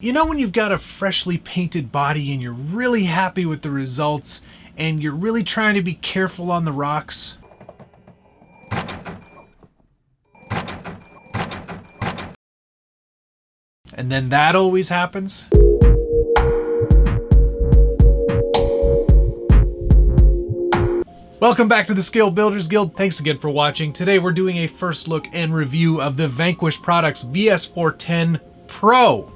You know when you've got a freshly painted body and you're really happy with the results and you're really trying to be careful on the rocks? And then that always happens? Welcome back to the Scale Builders Guild. Thanks again for watching. Today we're doing a first look and review of the Vanquish Products VS4-10 PRO.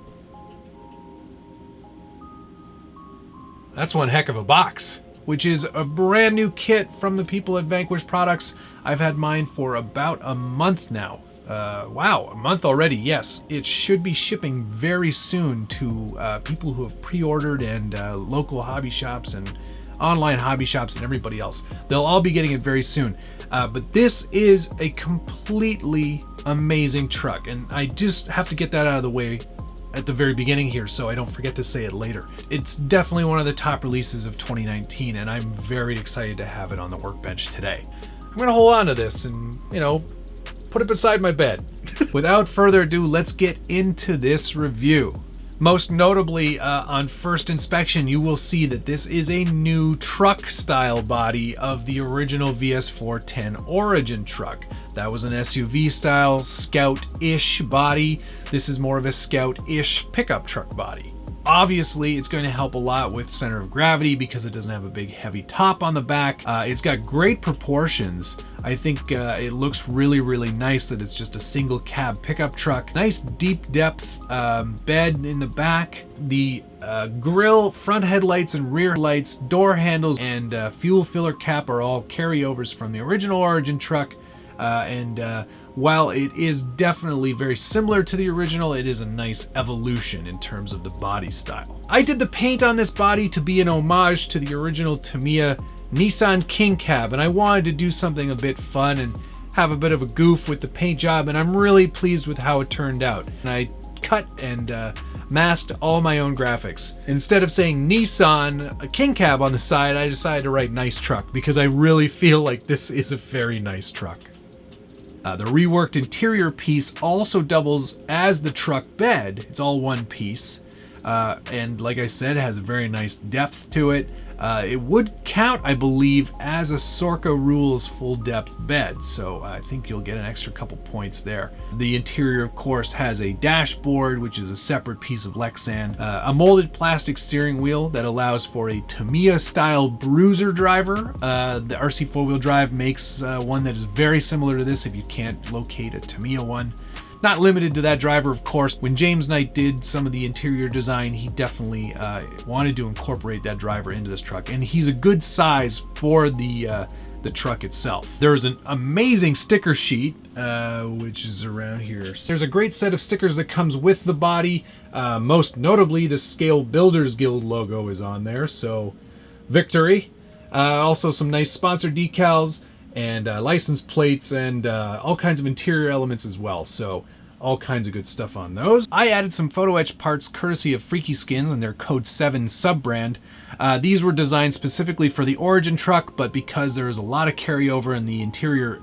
That's one heck of a box, which is a brand new kit from the people at Vanquish Products. I've had mine for about a month now. Wow, a month already, yes. It should be shipping very soon to people who have pre-ordered and local hobby shops and online hobby shops and everybody else. They'll all be getting it very soon. But this is a completely amazing truck, and I just have to get that out of the way at the very beginning here so I don't forget to say it later. It's definitely one of the top releases of 2019, and I'm very excited to have it on the workbench today. I'm gonna hold on to this and, you know, put it beside my bed. Without further ado, let's get into this review. Most notably, on first inspection, you will see that this is a new truck style body of the original VS4-10 Origin truck. That was an SUV style, Scout-ish body. This is more of a Scout-ish pickup truck body. Obviously, it's going to help a lot with center of gravity because it doesn't have a big heavy top on the back. It's got great proportions. I think it looks really, really nice that it's just a single cab pickup truck. Nice deep depth bed in the back. The grille, front headlights and rear lights, door handles, and fuel filler cap are all carryovers from the original Origin truck. While it is definitely very similar to the original, it is a nice evolution in terms of the body style. I did the paint on this body to be an homage to the original Tamiya Nissan King Cab, and I wanted to do something a bit fun and have a bit of a goof with the paint job, and I'm really pleased with how it turned out. And I cut and masked all my own graphics. Instead of saying Nissan King Cab on the side, I decided to write nice truck because I really feel like this is a very nice truck. The reworked interior piece also doubles as the truck bed. It's all one piece. And like I said, it has a very nice depth to it. It would count, I believe, as a Sorca Rules full depth bed. So I think you'll get an extra couple points there. The interior, of course, has a dashboard, which is a separate piece of Lexan. A molded plastic steering wheel that allows for a Tamiya style bruiser driver. The RC 4-wheel drive makes one that is very similar to this if you can't locate a Tamiya one. Not limited to that driver, of course. When James Knight did some of the interior design, he definitely wanted to incorporate that driver into this truck, and he's a good size for the truck itself. There's an amazing sticker sheet, which is around here. There's a great set of stickers that comes with the body. Most notably, the Scale Builders Guild logo is on there, so victory. Also some nice sponsor decals, and license plates, and all kinds of interior elements as well. So all kinds of good stuff on those. I added some photo etch parts courtesy of Freaky Skins and their Code 7 sub-brand. These were designed specifically for the Origin truck, but because there is a lot of carryover and the interior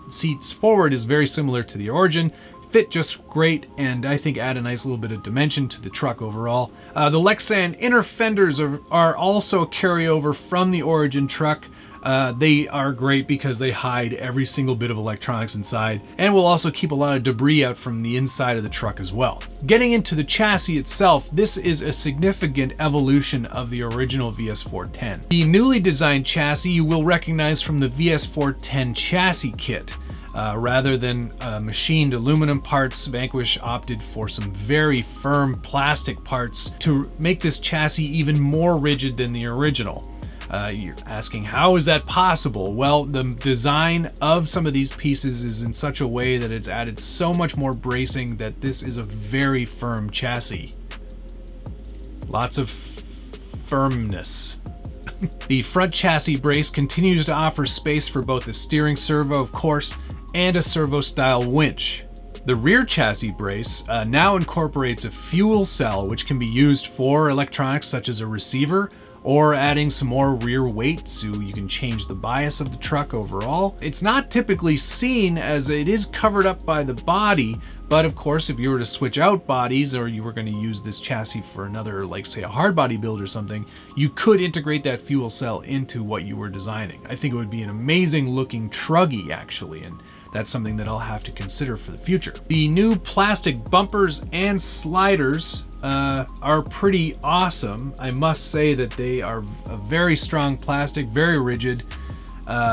seats forward is very similar to the Origin, fit just great, and I think add a nice little bit of dimension to the truck overall. The Lexan inner fenders are also a carryover from the Origin truck. They are great because they hide every single bit of electronics inside, and will also keep a lot of debris out from the inside of the truck as well. Getting into the chassis itself, this is a significant evolution of the original VS4-10. The newly designed chassis you will recognize from the VS4-10 chassis kit. Rather than machined aluminum parts, Vanquish opted for some very firm plastic parts to make this chassis even more rigid than the original. You're asking, how is that possible? Well, the design of some of these pieces is in such a way that it's added so much more bracing that this is a very firm chassis. Lots of firmness. The front chassis brace continues to offer space for both a steering servo, of course, and a servo-style winch. The rear chassis brace now incorporates a fuel cell, which can be used for electronics such as a receiver, or adding some more rear weight so you can change the bias of the truck overall. It's not typically seen as it is covered up by the body, but of course, if you were to switch out bodies or you were going to use this chassis for another, like say a hard body build or something, you could integrate that fuel cell into what you were designing. I think it would be an amazing looking truggy actually, and that's something that I'll have to consider for the future. The new plastic bumpers and sliders are pretty awesome. I must say that they are a very strong plastic, very rigid.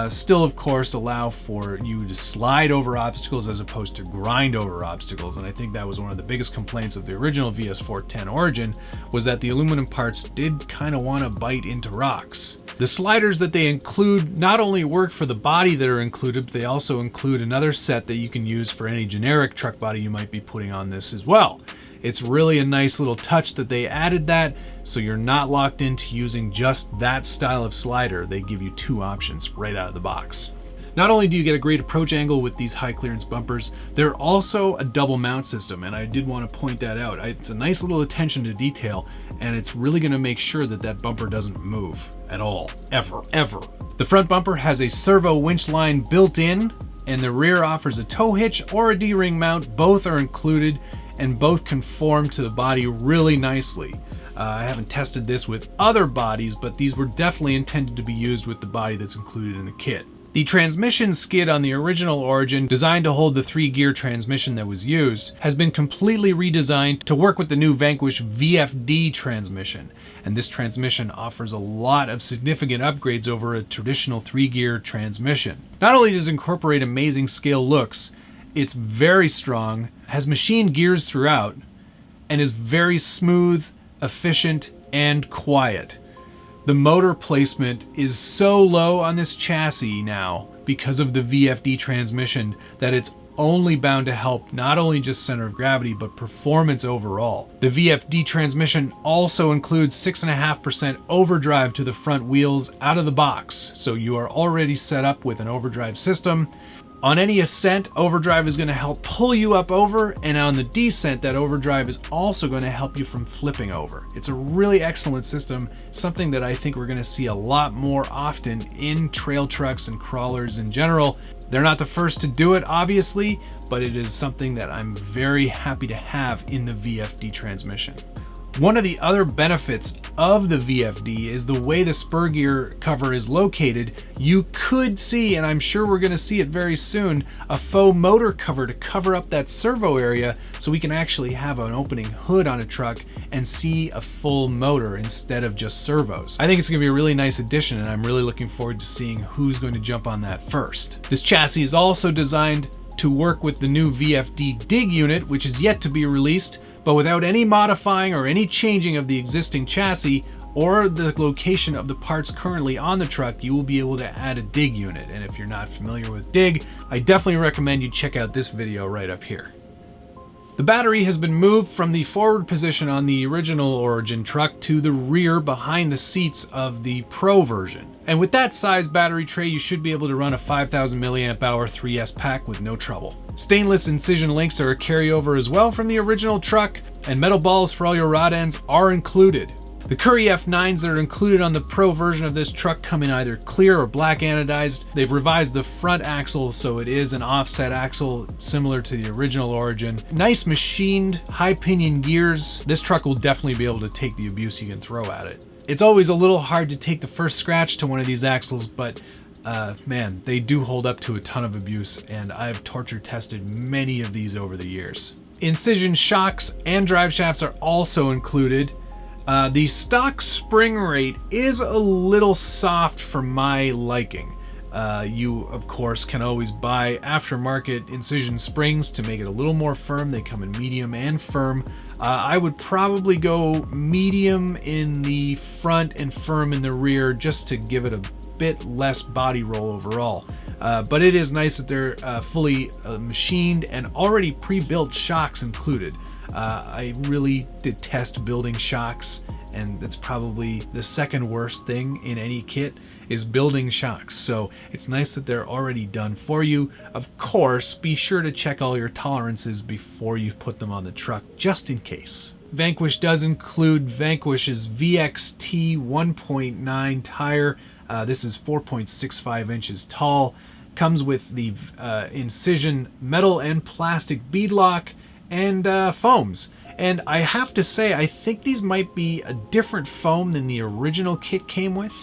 Still, of course, allow for you to slide over obstacles as opposed to grind over obstacles. And I think that was one of the biggest complaints of the original VS4-10 Origin, was that the aluminum parts did kind of want to bite into rocks. The sliders that they include not only work for the body that are included, but they also include another set that you can use for any generic truck body you might be putting on this as well. It's really a nice little touch that they added that, so you're not locked into using just that style of slider. They give you two options right out of the box. Not only do you get a great approach angle with these high clearance bumpers, they're also a double mount system, and I did want to point that out. It's a nice little attention to detail, and it's really going to make sure that that bumper doesn't move at all, ever. The front bumper has a servo winch line built in, and the rear offers a tow hitch or a D-ring mount. Both are included, and both conform to the body really nicely. I haven't tested this with other bodies, but these were definitely intended to be used with the body that's included in the kit. The transmission skid on the original Origin, designed to hold the 3-gear transmission that was used, has been completely redesigned to work with the new Vanquish VFD transmission. And this transmission offers a lot of significant upgrades over a traditional 3-gear transmission. Not only does it incorporate amazing scale looks, it's very strong, has machined gears throughout, and is very smooth, efficient, and quiet. The motor placement is so low on this chassis now because of the VFD transmission that it's only bound to help not only just center of gravity, but performance overall. The VFD transmission also includes 6.5% overdrive to the front wheels out of the box, so you are already set up with an overdrive system. On any ascent, overdrive is going to help pull you up over, and on the descent, that overdrive is also going to help you from flipping over. It's a really excellent system, something that I think we're going to see a lot more often in trail trucks and crawlers in general. They're not the first to do it, obviously, but it is something that I'm very happy to have in the VFD transmission. One of the other benefits of the VFD is the way the spur gear cover is located. You could see, and I'm sure we're going to see it very soon, a faux motor cover to cover up that servo area so we can actually have an opening hood on a truck and see a full motor instead of just servos. I think it's going to be a really nice addition, and I'm really looking forward to seeing who's going to jump on that first. This chassis is also designed to work with the new VFD dig unit, which is yet to be released, but without any modifying or any changing of the existing chassis or the location of the parts currently on the truck, you will be able to add a dig unit. And if you're not familiar with dig, I definitely recommend you check out this video right up here. The battery has been moved from the forward position on the original Origin truck to the rear behind the seats of the Pro version. And with that size battery tray, you should be able to run a 5,000 milliamp hour 3S pack with no trouble. Stainless incision links are a carryover as well from the original truck, and metal balls for all your rod ends are included. The Curry F9s that are included on the Pro version of this truck come in either clear or black anodized. They've revised the front axle so it is an offset axle similar to the original Origin. Nice machined high pinion gears. This truck will definitely be able to take the abuse you can throw at it. It's always a little hard to take the first scratch to one of these axles, but man, they do hold up to a ton of abuse, and I've torture tested many of these over the years. Incision shocks and drive shafts are also included. The stock spring rate is a little soft for my liking. You, of course, can always buy aftermarket incision springs to make it a little more firm. They come in medium and firm. I would probably go medium in the front and firm in the rear just to give it a bit less body roll overall. But it is nice that they're fully machined and already pre-built shocks included. I really detest building shocks, and it's probably the second worst thing in any kit is building shocks. So it's nice that they're already done for you. Of course, be sure to check all your tolerances before you put them on the truck, just in case. Vanquish does include Vanquish's VXT 1.9 tire. This is 4.65 inches tall. Comes with the Incision metal and plastic beadlock and foams. And I have to say, I think these might be a different foam than the original kit came with.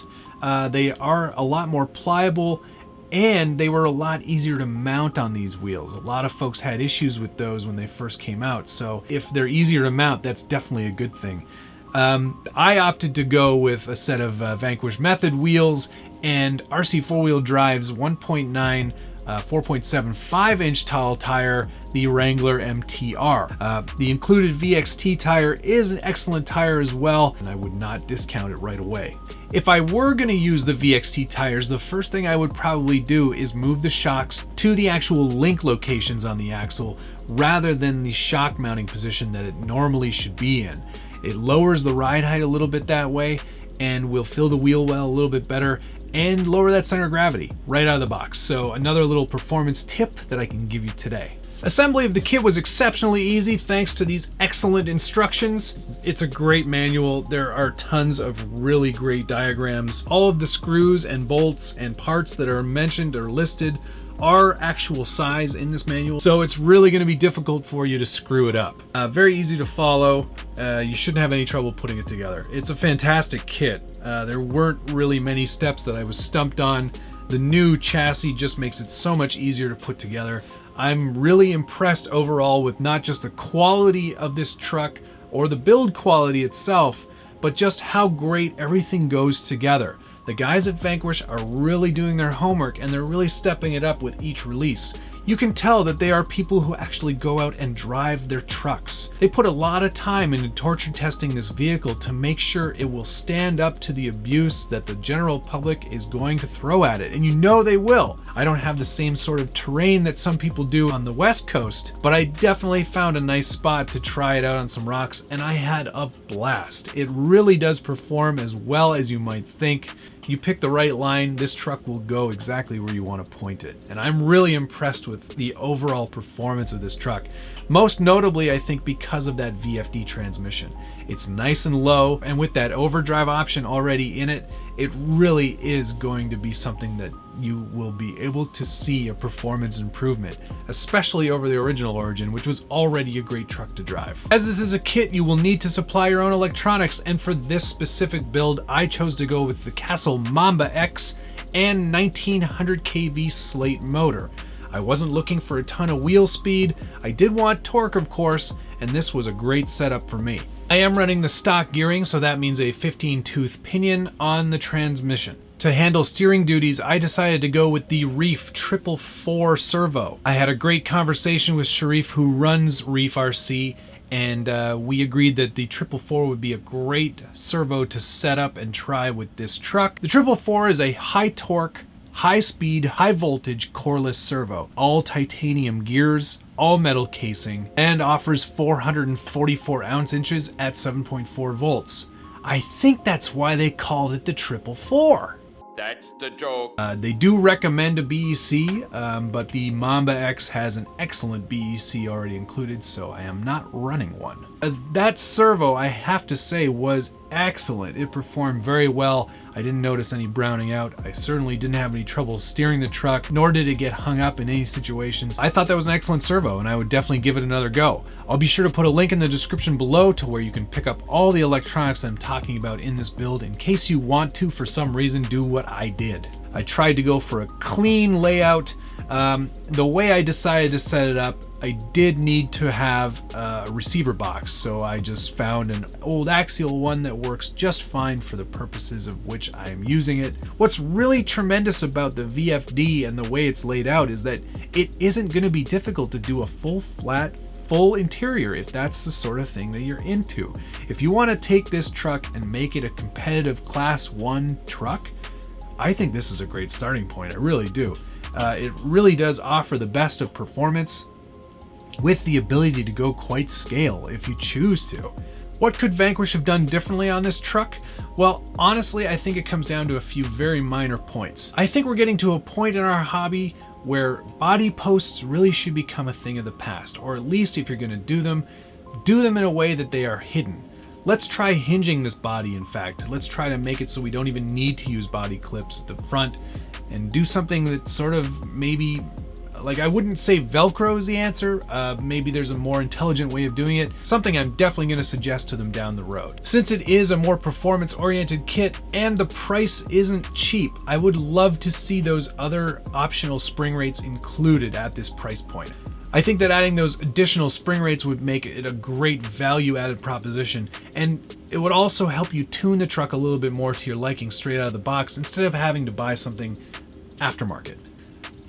They are a lot more pliable, and they were a lot easier to mount on these wheels. A lot of folks had issues with those when they first came out, so if they're easier to mount, that's definitely a good thing. I opted to go with a set of Vanquish Method wheels and RC 4-wheel drive's 1.9 4.75 inch tall tire, the Wrangler MTR. The included VXT tire is an excellent tire as well, and I would not discount it right away. If I were going to use the VXT tires, the first thing I would probably do is move the shocks to the actual link locations on the axle rather than the shock mounting position that it normally should be in. It lowers the ride height a little bit that way and will fill the wheel well a little bit better and lower that center of gravity right out of the box. So another little performance tip that I can give you today. Assembly of the kit was exceptionally easy thanks to these excellent instructions. It's a great manual. There are tons of really great diagrams. All of the screws and bolts and parts that are mentioned or listed are actual size in this manual, so it's really going to be difficult for you to screw it up. Very easy to follow. You shouldn't have any trouble putting it together. It's a fantastic kit. There weren't really many steps that I was stumped on. The new chassis just makes it so much easier to put together. I'm really impressed overall with not just the quality of this truck or the build quality itself, but just how great everything goes together. The guys at Vanquish are really doing their homework, and they're really stepping it up with each release. You can tell that they are people who actually go out and drive their trucks. They put a lot of time into torture testing this vehicle to make sure it will stand up to the abuse that the general public is going to throw at it, and you know they will. I don't have the same sort of terrain that some people do on the West Coast, but I definitely found a nice spot to try it out on some rocks, and I had a blast. It really does perform as well as you might think. You pick the right line, this truck will go exactly where you want to point it. And I'm really impressed with the overall performance of this truck. Most notably, I think, because of that VFD transmission. It's nice and low, and with that overdrive option already in it, it really is going to be something that you will be able to see a performance improvement, especially over the original Origin, which was already a great truck to drive. As this is a kit, you will need to supply your own electronics, and for this specific build, I chose to go with the Castle Mamba X and 1900 kV slate motor. I wasn't looking for a ton of wheel speed. I did want torque, of course, and this was a great setup for me. I am running the stock gearing, so that means a 15-tooth pinion on the transmission. To handle steering duties, I decided to go with the Reef 444 servo. I had a great conversation with Sharif, who runs Reef RC, and we agreed that the 444 would be a great servo to set up and try with this truck. The 444 is a high torque, high speed, high voltage coreless servo, all titanium gears, all metal casing, and offers 444 ounce-inches at 7.4 volts. I think that's why they called it the 444. That's the joke. They do recommend a BEC, but the Mamba X has an excellent BEC already included, so I am not running one. That servo, I have to say, was excellent. It performed very well. I didn't notice any browning out. I certainly didn't have any trouble steering the truck, nor did it get hung up in any situations. I thought that was an excellent servo, and I would definitely give it another go. I'll be sure to put a link in the description below to where you can pick up all the electronics I'm talking about in this build in case you want to, for some reason, do what I did. I tried to go for a clean layout. The way I decided to set it up, I did need to have a receiver box, so I just found an old axial one that works just fine for the purposes of which I'm using it. What's really tremendous about the VFD and the way it's laid out is that it isn't going to be difficult to do a full flat, full interior if that's the sort of thing that you're into. If you want to take this truck and make it a competitive Class 1 truck, I think this is a great starting point. I really do. It really does offer the best of performance with the ability to go quite scale if you choose to. What could Vanquish have done differently on this truck? Well, honestly, I think it comes down to a few very minor points. I think we're getting to a point in our hobby where body posts really should become a thing of the past, or at least if you're going to do them, do them in a way that they are hidden. Let's try hinging this body, in fact. Let's try to make it so we don't even need to use body clips at the front, and do something that's sort of maybe, like, I wouldn't say Velcro is the answer. Maybe there's a more intelligent way of doing it. Something I'm definitely going to suggest to them down the road. Since it is a more performance-oriented kit and the price isn't cheap, I would love to see those other optional spring rates included at this price point. I think that adding those additional spring rates would make it a great value-added proposition, and it would also help you tune the truck a little bit more to your liking straight out of the box instead of having to buy something aftermarket.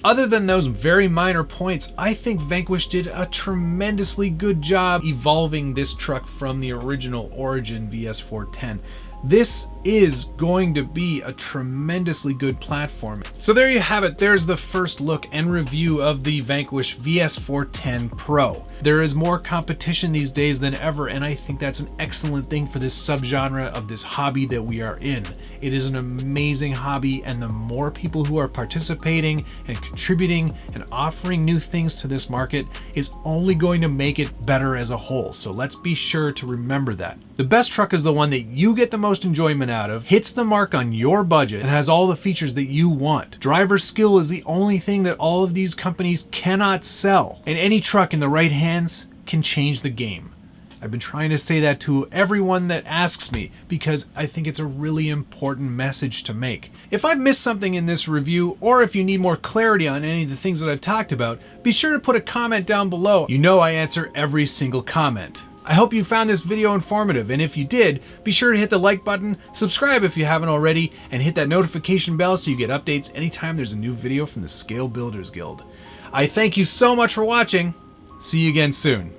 Other than those very minor points, I think Vanquish did a tremendously good job evolving this truck from the original Origin VS4-10. This is going to be a tremendously good platform. So there you have it. There's the first look and review of the Vanquish VS4-10 PRO. There is more competition these days than ever, and I think that's an excellent thing for this subgenre of this hobby that we are in. It is an amazing hobby, and the more people who are participating and contributing and offering new things to this market is only going to make it better as a whole. So let's be sure to remember that. The best truck is the one that you get the most enjoyment out of, hits the mark on your budget, and has all the features that you want. Driver skill is the only thing that all of these companies cannot sell, and any truck in the right hands can change the game. I've been trying to say that to everyone that asks me because I think it's a really important message to make. If I've missed something in this review, or if you need more clarity on any of the things that I've talked about, be sure to put a comment down below. You know I answer every single comment. I hope you found this video informative, and if you did, be sure to hit the like button, subscribe if you haven't already, and hit that notification bell so you get updates anytime there's a new video from the Scale Builders Guild. I thank you so much for watching. See you again soon.